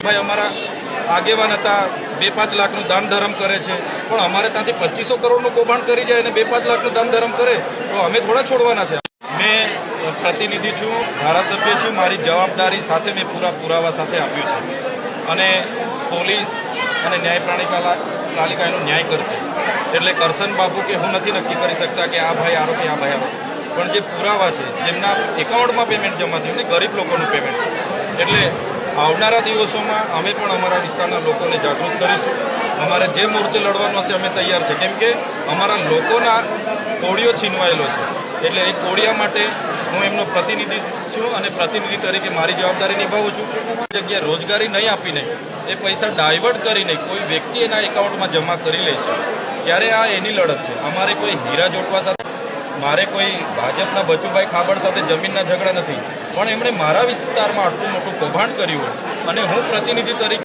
ભાઈ અમારા આગેવાન હતા, 2-5 લાખનું દાન ધર્મ કરે છે, પણ અમારે ત્યાંથી 2500 કરોડનું કૌભાંડ કરી જાય અને 2-5 લાખનું દાન ધર્મ કરે તો અમે થોડા છોડવાના છે. મેં પ્રતિનિધિ છું, ધારાસભ્ય છું, મારી જવાબદારી સાથે મેં પૂરા પુરાવા સાથે આપ્યું છે અને પોલીસ અને ન્યાયપાલિકા એનો ન્યાય કરશે. એટલે કરશન બાપુ કે હું નથી નક્કી કરી શકતા કે આ ભાઈ આરોપી, આ ભાઈ આરોપી, પણ જે પુરાવા છે જેમના એકાઉન્ટમાં પેમેન્ટ જમા થયું ને ગરીબ લોકોનું પેમેન્ટ છે. એટલે આવનારા દિવસોમાં અમે પણ અમારા વિસ્તારના લોકોને જાગૃત કરીશું. અમારે જે મોરચે લડવાનું હશે અમે તૈયાર છે, કેમ કે અમારા લોકોના કોળીઓ છીનવાયેલો છે. એટલે એ કોળિયા માટે હું એમનો પ્રતિનિધિ છું અને પ્રતિનિધિ તરીકે મારી જવાબદારી નિભાવું છું. જગ્યાએ રોજગારી નહીં આપીને એ પૈસા ડાયવર્ટ કરીને કોઈ વ્યક્તિ એના એકાઉન્ટમાં જમા કરી લે છે, ત્યારે આ એની લડત છે. અમારે કોઈ હીરા જોટવા સાથે, મારે કોઈ ભાજપના બચુભાઈ ખાબડ સાથે જમીનના ઝઘડા નથી, પણ એમણે મારા વિસ્તારમાં આટલું મોટું કૌભાંડ કર્યું અને હું પ્રતિનિધિ તરીકે